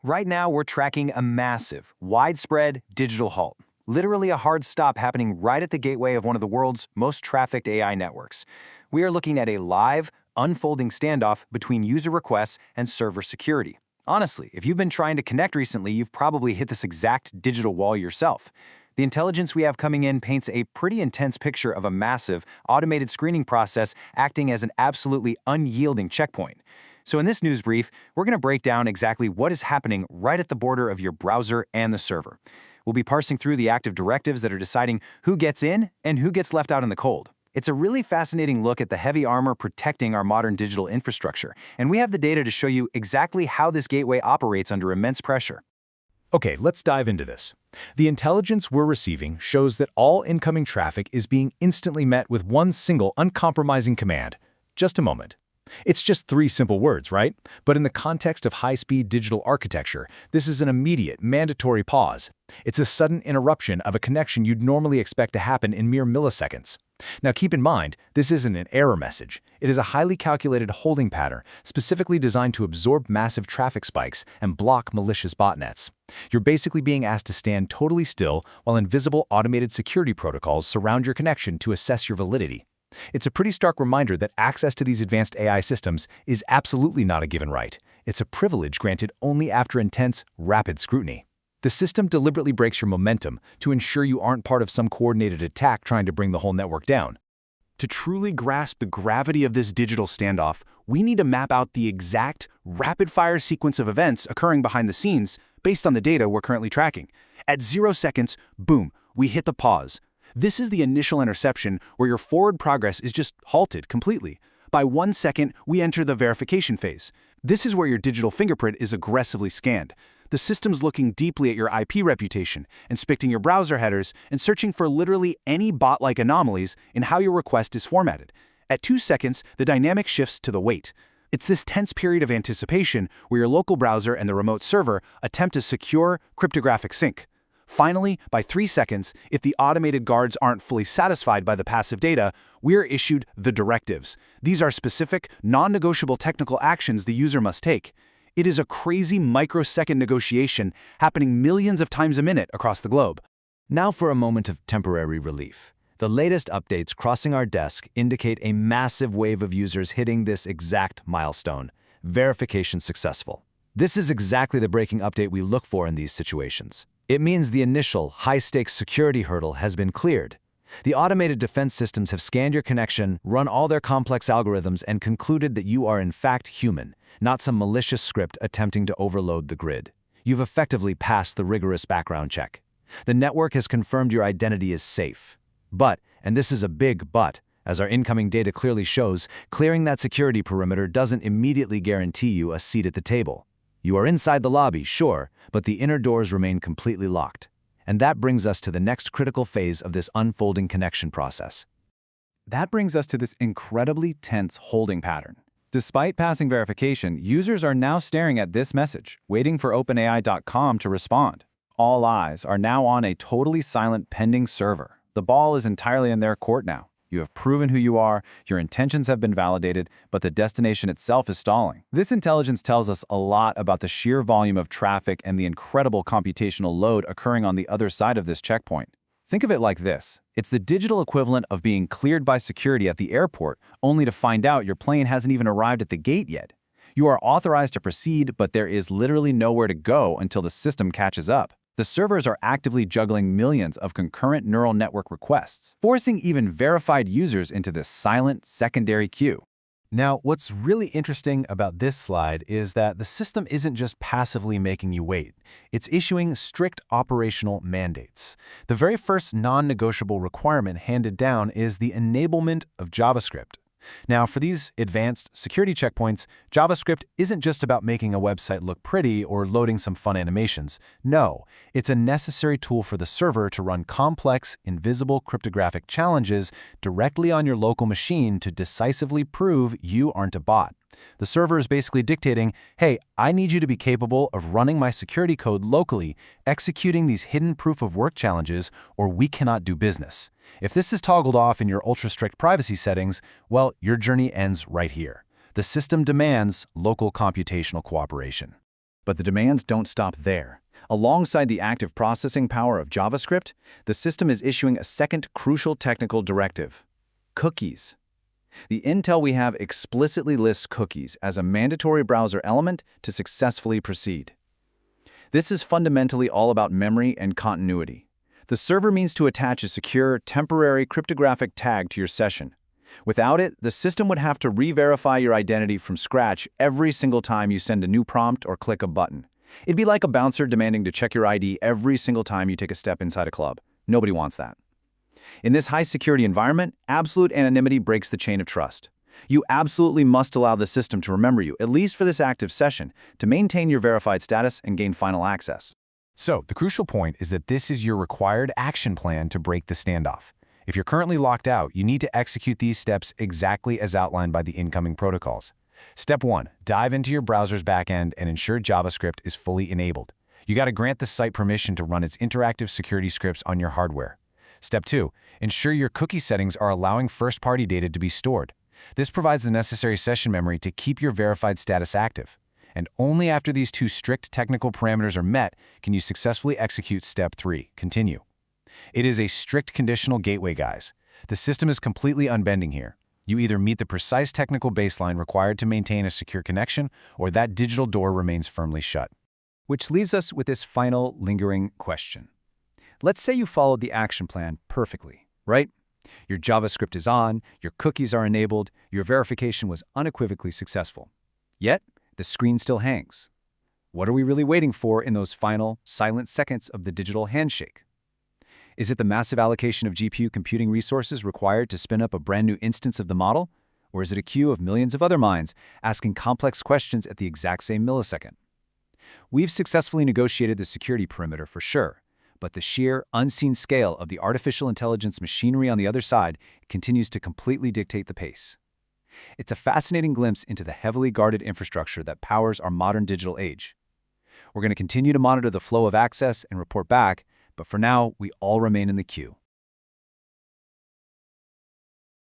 Right now, we're tracking a massive, widespread digital halt, literally a hard stop happening right at the gateway of one of the world's most trafficked AI networks. We are looking at a live, unfolding standoff between user requests and server security. Honestly, if you've been trying to connect recently, you've probably hit this exact digital wall yourself. The intelligence we have coming in paints a pretty intense picture of a massive, automated screening process acting as an absolutely unyielding checkpoint. So in this news brief, we're going to break down exactly what is happening right at the border of your browser and the server. We'll be parsing through the active directives that are deciding who gets in and who gets left out in the cold. It's a really fascinating look at the heavy armor protecting our modern digital infrastructure, and we have the data to show you exactly how this gateway operates under immense pressure. Okay, let's dive into this. The intelligence we're receiving shows that all incoming traffic is being instantly met with one single uncompromising command. Just a moment. It's just 3 simple words, right? But in the context of high-speed digital architecture, this is an immediate, mandatory pause. It's a sudden interruption of a connection you'd normally expect to happen in mere milliseconds. Now keep in mind, this isn't an error message. It is a highly calculated holding pattern, specifically designed to absorb massive traffic spikes and block malicious botnets. You're basically being asked to stand totally still while invisible automated security protocols surround your connection to assess your validity. It's a pretty stark reminder that access to these advanced AI systems is absolutely not a given right. It's a privilege granted only after intense, rapid scrutiny. The system deliberately breaks your momentum to ensure you aren't part of some coordinated attack trying to bring the whole network down. To truly grasp the gravity of this digital standoff, we need to map out the exact, rapid-fire sequence of events occurring behind the scenes based on the data we're currently tracking. At 0 seconds, boom, we hit the pause. This is the initial interception where your forward progress is just halted completely. By 1 second, we enter the verification phase. This is where your digital fingerprint is aggressively scanned. The system's looking deeply at your IP reputation, inspecting your browser headers, and searching for literally any bot-like anomalies in how your request is formatted. At 2 seconds, the dynamic shifts to the wait. It's this tense period of anticipation where your local browser and the remote server attempt a secure, cryptographic sync. Finally, by 3 seconds, if the automated guards aren't fully satisfied by the passive data, we're issued the directives. These are specific, non-negotiable technical actions the user must take. It is a crazy microsecond negotiation happening millions of times a minute across the globe. Now for a moment of temporary relief. The latest updates crossing our desk indicate a massive wave of users hitting this exact milestone: verification successful. This is exactly the breaking update we look for in these situations. It means the initial, high-stakes security hurdle has been cleared. The automated defense systems have scanned your connection, run all their complex algorithms, and concluded that you are in fact human, not some malicious script attempting to overload the grid. You've effectively passed the rigorous background check. The network has confirmed your identity is safe. But, and this is a big but, as our incoming data clearly shows, clearing that security perimeter doesn't immediately guarantee you a seat at the table. You are inside the lobby, sure, but the inner doors remain completely locked. And that brings us to the next critical phase of this unfolding connection process. That brings us to this incredibly tense holding pattern. Despite passing verification, users are now staring at this message, waiting for OpenAI.com to respond. All eyes are now on a totally silent pending server. The ball is entirely in their court now. You have proven who you are, your intentions have been validated, but the destination itself is stalling. This intelligence tells us a lot about the sheer volume of traffic and the incredible computational load occurring on the other side of this checkpoint. Think of it like this. It's the digital equivalent of being cleared by security at the airport, only to find out your plane hasn't even arrived at the gate yet. You are authorized to proceed, but there is literally nowhere to go until the system catches up. The servers are actively juggling millions of concurrent neural network requests, forcing even verified users into this silent secondary queue. Now, what's really interesting about this slide is that the system isn't just passively making you wait. It's issuing strict operational mandates. The very first non-negotiable requirement handed down is the enablement of JavaScript. Now, for these advanced security checkpoints, JavaScript isn't just about making a website look pretty or loading some fun animations. No, it's a necessary tool for the server to run complex, invisible cryptographic challenges directly on your local machine to decisively prove you aren't a bot. The server is basically dictating, hey, I need you to be capable of running my security code locally, executing these hidden proof-of-work challenges, or we cannot do business. If this is toggled off in your ultra-strict privacy settings, well, your journey ends right here. The system demands local computational cooperation. But the demands don't stop there. Alongside the active processing power of JavaScript, the system is issuing a second crucial technical directive: cookies. The intel we have explicitly lists cookies as a mandatory browser element to successfully proceed. This is fundamentally all about memory and continuity. The server means to attach a secure, temporary cryptographic tag to your session. Without it, the system would have to re-verify your identity from scratch every single time you send a new prompt or click a button. It'd be like a bouncer demanding to check your ID every single time you take a step inside a club. Nobody wants that. In this high-security environment, absolute anonymity breaks the chain of trust. You absolutely must allow the system to remember you, at least for this active session, to maintain your verified status and gain final access. So, the crucial point is that this is your required action plan to break the standoff. If you're currently locked out, you need to execute these steps exactly as outlined by the incoming protocols. Step 1. Dive into your browser's backend and ensure JavaScript is fully enabled. You got to grant the site permission to run its interactive security scripts on your hardware. Step 2. Ensure your cookie settings are allowing first-party data to be stored. This provides the necessary session memory to keep your verified status active. And only after these two strict technical parameters are met can you successfully execute Step 3, continue. It is a strict conditional gateway, guys. The system is completely unbending here. You either meet the precise technical baseline required to maintain a secure connection, or that digital door remains firmly shut. Which leaves us with this final lingering question. Let's say you followed the action plan perfectly, right? Your JavaScript is on, your cookies are enabled, your verification was unequivocally successful. Yet, the screen still hangs. What are we really waiting for in those final, silent seconds of the digital handshake? Is it the massive allocation of GPU computing resources required to spin up a brand new instance of the model? Or is it a queue of millions of other minds asking complex questions at the exact same millisecond? We've successfully negotiated the security perimeter for sure, but the sheer, unseen scale of the artificial intelligence machinery on the other side continues to completely dictate the pace. It's a fascinating glimpse into the heavily guarded infrastructure that powers our modern digital age. We're going to continue to monitor the flow of access and report back, but for now, we all remain in the queue.